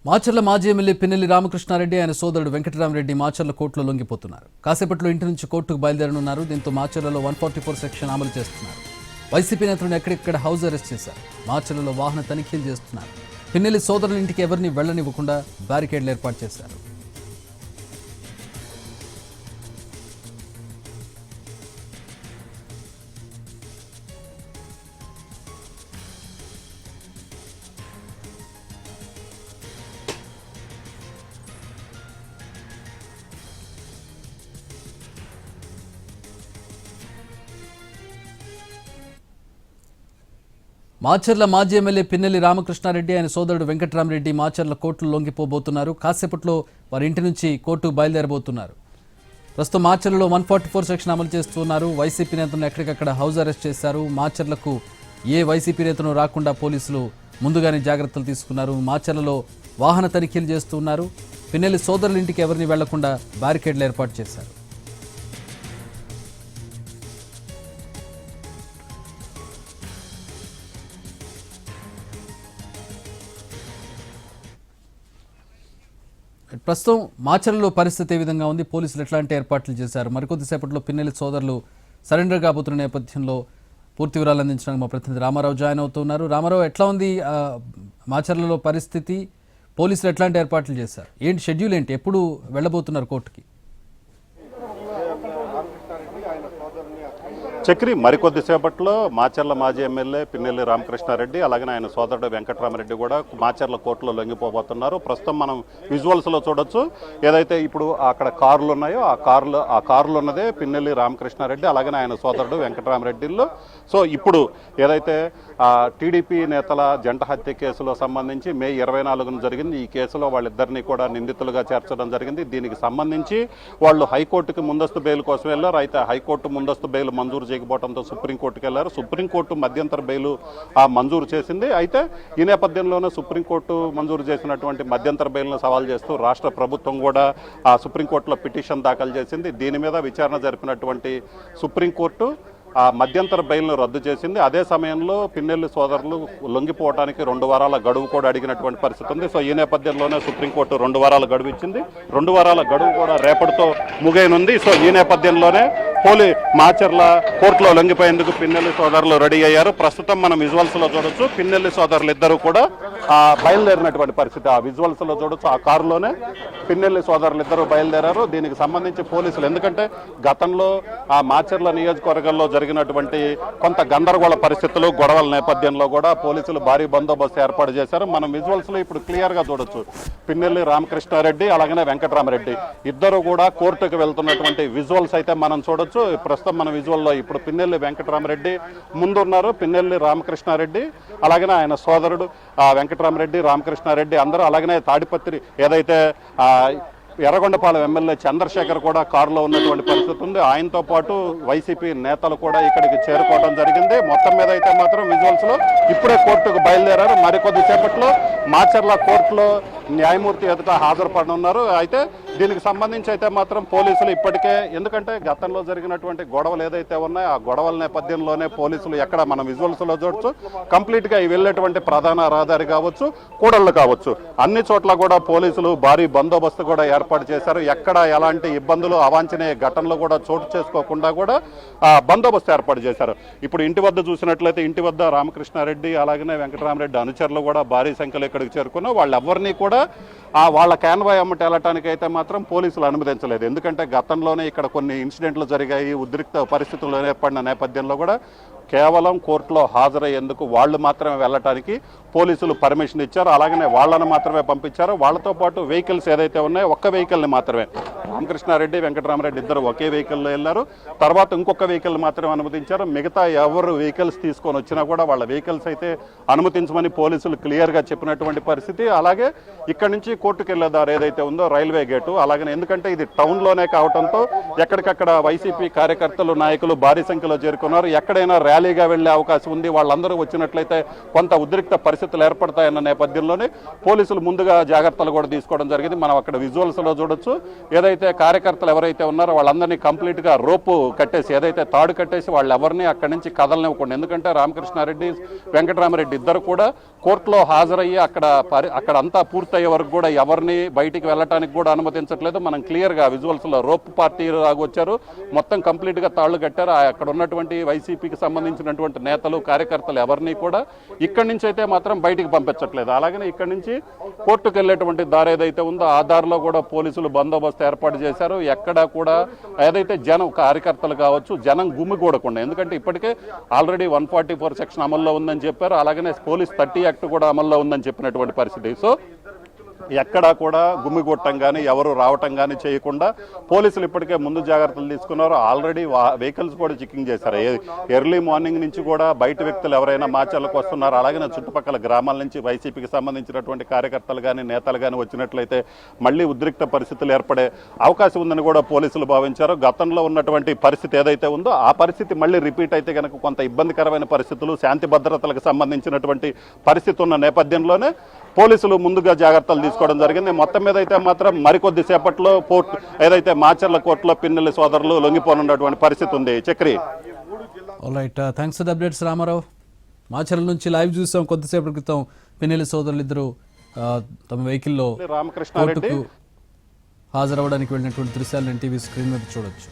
మాచర్ల మాజీ ఎమ్మెల్యే పిన్నెల్లి రామకృష్ణారెడ్డి ఆయన సోదరుడు వెంకటరామరెడ్డి మాచర్ల కోర్టులో లొంగిపోతున్నారు. కాసేపట్లో ఇంటి నుంచి కోర్టుకు బయలుదేరనున్నారు. దీంతో మాచర్లలో 144 సెక్షన్ అమలు చేస్తున్నారు. వైసీపీ నేతలను ఎక్కడెక్కడ హౌస్ అరెస్ట్ చేశారు. మాచర్లలో వాహన తనిఖీలు చేస్తున్నారు. పిన్నెల్లి సోదరుల ఇంటికి ఎవరిని వెళ్లనివ్వకుండా బ్యారికేడ్లు ఏర్పాటు చేశారు. మాచర్ల మాజీ ఎమ్మెల్యే పిన్నెల్లి రామకృష్ణారెడ్డి ఆయన సోదరుడు వెంకటరామరెడ్డి మాచర్ల కోర్టులో లొంగిపోబోతున్నారు. కాసేపట్లో వారి ఇంటి నుంచి కోర్టుకు బయలుదేరబోతున్నారు. ప్రస్తుతం మాచర్లలో 144 సెక్షన్ అమలు చేస్తున్నారు. వైసీపీ నేతలను ఎక్కడికక్కడ హౌస్ అరెస్ట్ చేశారు. మాచర్లకు ఏ వైసీపీ నేతను రాకుండా పోలీసులు ముందుగానే జాగ్రత్తలు తీసుకున్నారు. మాచర్లలో వాహన తనిఖీలు చేస్తున్నారు. పిన్నెల్లి సోదరుల ఇంటికి ఎవరిని వెళ్లకుండా బ్యారికేడ్లు ఏర్పాటు చేశారు. ప్రస్తుతం మాచర్లలో పరిస్థితి ఏ విధంగా ఉంది, పోలీసులు ఎట్లాంటి ఏర్పాట్లు చేశారు, మరికొద్దిసేపట్లో పిన్నెల్లి సోదరులు సరెండర్ కాబోతున్న నేపథ్యంలో పూర్తి వివరాలు అందించడానికి మా ప్రతినిధి రామారావు జాయిన్ అవుతున్నారు. రామారావు, ఎట్లా ఉంది మాచర్లలో పరిస్థితి, పోలీసులు ఎట్లాంటి ఏర్పాట్లు చేశారు, ఏంటి షెడ్యూల్ ఏంటి, ఎప్పుడు వెళ్ళబోతున్నారు కోర్టుకి? చక్రి మరికొద్దిసేపట్లో మాచర్ల మాజీ ఎమ్మెల్యే పిన్నెల్లి రామకృష్ణారెడ్డి అలాగే ఆయన సోదరుడు వెంకటరామరెడ్డి కూడా మాచర్ల కోర్టులో లొంగిపోబోతున్నారు. ప్రస్తుతం మనం విజువల్స్లో చూడొచ్చు. ఏదైతే ఇప్పుడు అక్కడ కార్లు ఉన్నాయో ఆ కార్లు ఉన్నదే పిన్నెల్లి రామకృష్ణారెడ్డి అలాగే ఆయన సోదరుడు వెంకటరామరెడ్డిలో. సో ఇప్పుడు ఏదైతే టీడీపీ నేతల జంట హత్య కేసులో సంబంధించి మే 24న జరిగింది. ఈ కేసులో వాళ్ళిద్దరినీ కూడా నిందితులుగా చేర్చడం జరిగింది. దీనికి సంబంధించి వాళ్ళు హైకోర్టుకి ముందస్తు బెయిల్ కోసం వెళ్ళారు. అయితే హైకోర్టు ముందస్తు బెయిల్ మంజూరు చేయకపోవడంతో సుప్రీంకోర్టుకు వెళ్లారు. సుప్రీంకోర్టు మధ్యంతర బెయిల్ మంజూరు చేసింది. అయితే ఈ నేపథ్యంలోనే సుప్రీంకోర్టు మంజూరు చేసినటువంటి మధ్యంతర బెయిల్ను సవాల్ చేస్తూ రాష్ట్ర ప్రభుత్వం కూడా సుప్రీంకోర్టులో పిటిషన్ దాఖలు చేసింది. దీని మీద విచారణ జరిపినటువంటి సుప్రీంకోర్టు ఆ మధ్యంతర బెయిల్ను రద్దు చేసింది. అదే సమయంలో పిన్నెల్లి సోదరులు లొంగిపోవడానికి 2 వారాల గడువు కూడా అడిగినటువంటి పరిస్థితి ఉంది. సో ఈ నేపథ్యంలోనే సుప్రీంకోర్టు 2 వారాల గడువు ఇచ్చింది. 2 వారాల గడువు కూడా రేపటితో ముగియనుంది. సో ఈ నేపథ్యంలోనే మాచర్ల కోర్టులో లొంగిపోయేందుకు పిన్నెల్లి సోదరులు రెడీ అయ్యారు. ప్రస్తుతం మనం విజువల్స్లో చూడొచ్చు. పిన్నెల్లి సోదరులు ఇద్దరు కూడా బయలుదేరినటువంటి పరిస్థితి ఆ విజువల్స్లో చూడొచ్చు. ఆ కారులోనే పిన్నెల్లి సోదరులు ఇద్దరు బయలుదేరారు. దీనికి సంబంధించి పోలీసులు, ఎందుకంటే గతంలో ఆ మాచర్ల నియోజకవర్గంలో జరిగినటువంటి కొంత గందరగోళ పరిస్థితులు గొడవల నేపథ్యంలో కూడా పోలీసులు భారీ బందోబస్తు ఏర్పాటు చేశారు. మనం విజువల్స్లో ఇప్పుడు క్లియర్గా చూడొచ్చు. పిన్నెల్లి రామకృష్ణారెడ్డి అలాగనే వెంకటరామరెడ్డి ఇద్దరు కూడా కోర్టుకు వెళ్తున్నటువంటి విజువల్స్ అయితే మనం చూడొచ్చు. ప్రస్తుతం మన విజువల్లో ఇప్పుడు పిన్నెల్లి వెంకటరామరెడ్డి ముందున్నారు. పిన్నెల్లి రామకృష్ణారెడ్డి అలాగనే ఆయన సోదరుడు వెంకటరామరెడ్డి రామకృష్ణారెడ్డి అందరూ, అలాగనే తాడిపత్రి ఏదైతే ఎర్రగొండపాలెం ఎమ్మెల్యే చంద్రశేఖర్ కూడా కారులో ఉన్నటువంటి పరిస్థితి ఉంది. ఆయనతో పాటు వైసీపీ నేతలు కూడా ఇక్కడికి చేరుకోవడం జరిగింది. మొత్తం మీద అయితే మాత్రం విజువల్స్ లో ఇప్పుడే కోర్టుకు బయలుదేరారు. మరికొద్దిసేపట్లో మాచర్ల కోర్టులో న్యాయమూర్తి ఎదుట హాజరుపడనున్నారు. అయితే దీనికి సంబంధించి అయితే మాత్రం పోలీసులు ఇప్పటికే, ఎందుకంటే గతంలో జరిగినటువంటి గొడవలు ఏదైతే ఉన్నాయో ఆ గొడవల నేపథ్యంలోనే పోలీసులు ఎక్కడ మనం విజువల్స్ లో చూడొచ్చు, కంప్లీట్ గా వెళ్ళేటువంటి ప్రధాన రహదారి కావచ్చు, కూడళ్లు కావచ్చు, అన్ని చోట్ల కూడా పోలీసులు భారీ బందోబస్తు కూడా ఏర్పాటు చేశారు. ఎక్కడ ఎలాంటి ఇబ్బందులు అవాంఛనీయ ఘటనలు కూడా చోటు చేసుకోకుండా కూడా బందోబస్తు ఏర్పాటు చేశారు. ఇప్పుడు ఇంటి వద్ద చూసినట్లయితే ఇంటి వద్ద రామకృష్ణారెడ్డి అలాగనే వెంకటరామరెడ్డి అనుచరులు కూడా భారీ సంఖ్యలో ఇక్కడికి చేరుకున్నారు. వాళ్ళెవరినీ కూడా వాళ్ళ కాన్వాయ్ అమ్మట వెళ్ళటానికి అయితే మాత్రం పోలీసులు అనుమతించలేదు. ఎందుకంటే గతంలోనే ఇక్కడ కొన్ని ఇన్సిడెంట్లు జరిగాయి. ఉద్రిక్త పరిస్థితులు ఏర్పడిన నేపథ్యంలో కూడా కేవలం కోర్టులో హాజరయ్యేందుకు వాళ్ళు మాత్రమే వెళ్ళటానికి పోలీసులు పర్మిషన్ ఇచ్చారు. అలాగనే వాళ్ళను మాత్రమే పంపించారు. వాళ్ళతో పాటు వెహికల్స్ ఏదైతే ఉన్నాయో ఒక్క వెహికల్ని మాత్రమే, రామకృష్ణారెడ్డి వెంకటరామరెడ్డి ఇద్దరు ఒకే వెహికల్లో వెళ్ళారు. తర్వాత ఇంకొక వెహికల్ మాత్రమే అనుమతించారు. మిగతా ఎవరు వెహికల్స్ తీసుకొని వచ్చినా కూడా వాళ్ళ వెహికల్స్ అయితే అనుమతించమని పోలీసులు క్లియర్గా చెప్పినటువంటి పరిస్థితి. అలాగే ఇక్కడి నుంచి కోర్టుకు వెళ్ళే దారి ఏదైతే ఉందో రైల్వే గేటు, అలాగనే ఎందుకంటే ఇది టౌన్లోనే కావడంతో ఎక్కడికక్కడ వైసీపీ కార్యకర్తలు నాయకులు భారీ సంఖ్యలో చేరుకున్నారు. ఎక్కడైనా ర్యాలీగా వెళ్లే అవకాశం ఉంది. వాళ్ళందరూ వచ్చినట్లయితే కొంత ఉద్రిక్త పరిస్థితులు ఏర్పడతాయన్న నేపథ్యంలోనే పోలీసులు ముందుగా జాగ్రత్తలు కూడా తీసుకోవడం జరిగింది. మనం అక్కడ విజువల్స్లో చూడొచ్చు. ఏదైతే ఏదైతే కార్యకర్తలు ఎవరైతే ఉన్నారో వాళ్ళందరినీ కంప్లీట్గా రోపు కట్టేసి ఏదైతే తాడు కట్టేసి వాళ్ళు ఎవరిని అక్కడి నుంచి కదలనివ్వకుండా, ఎందుకంటే రామకృష్ణారెడ్డి వెంకటరామరెడ్డి ఇద్దరు కూడా కోర్టులో హాజరయ్యి అక్కడ అంతా పూర్తయ్యే వరకు కూడా ఎవరిని బయటికి వెళ్ళటానికి కూడా అనుమతించట్లేదు. మనం క్లియర్గా విజువల్స్లో రోప్ పార్టీ వచ్చారు, మొత్తం కంప్లీట్గా తాళ్లు కట్టారు. అక్కడ ఉన్నటువంటి వైసీపీకి సంబంధించినటువంటి నేతలు కార్యకర్తలు ఎవరిని కూడా ఇక్కడి నుంచి అయితే మాత్రం బయటికి పంపించట్లేదు. అలాగనే ఇక్కడి నుంచి కోర్టుకు వెళ్ళేటువంటి దారి ఏదైతే ఉందో ఆ దారిలో కూడా పోలీసులు బందోబస్తు ఏర్పాటు చేశారు. ఎక్కడా కూడా ఏదైతే జనం కార్యకర్తలు కావచ్చు జనం గుమిగూడకుండా, ఎందుకంటే ఇప్పటికే ఆల్రెడీ 144 సెక్షన్ అమల్లో ఉందని చెప్పారు. అలాగనే పోలీస్ 30 యాక్ట్ కూడా అమల్లో ఉందని చెప్పినటువంటి పరిస్థితి. సో ఎక్కడా కూడా గుమ్మిగొట్టం కానీ ఎవరు రావటం కానీ చేయకుండా పోలీసులు ఇప్పటికే ముందు జాగ్రత్తలు తీసుకున్నారు. ఆల్రెడీ వెహికల్స్ కూడా చెకింగ్ చేశారు. ఎర్లీ మార్నింగ్ నుంచి కూడా బయట వ్యక్తులు ఎవరైనా మాచర్లకు వస్తున్నారు, అలాగే చుట్టుపక్కల గ్రామాల నుంచి వైసీపీకి సంబంధించినటువంటి కార్యకర్తలు కానీ నేతలు కానీ వచ్చినట్లయితే మళ్ళీ ఉద్రిక్త పరిస్థితులు ఏర్పడే అవకాశం ఉందని కూడా పోలీసులు భావించారు. గతంలో ఉన్నటువంటి పరిస్థితి ఏదైతే ఉందో ఆ పరిస్థితి మళ్ళీ రిపీట్ అయితే కనుక కొంత ఇబ్బందికరమైన పరిస్థితులు, శాంతి భద్రతలకు సంబంధించినటువంటి పరిస్థితి ఉన్న నేపథ్యంలోనే పోలీసులు ముందుగా జాగ్రత్తలు తీసుకోవడం జరిగింది. మొత్తం మీద అయితే మాత్రం మరికొద్ది సేపట్లో ఏదైతే మాచర్ల కోర్టులో పిన్నెల్లి సోదరులు లొంగిపోనున్నటువంటి పరిస్థితి ఉంది. Chakri, right, thanks for the updates Ramarao. Macherla నుంచి లైవ్ చూసాం కొద్దిసేపటి క్రితం. పిన్నెల్లి సోదరులు ఇద్దరు తమ వెహికల్లో రామకృష్ణారెడ్డి హాజరవడానికి వెళ్ళినటువంటి దృశ్యాలను టీవీ స్క్రీన్ మీద చూడొచ్చు.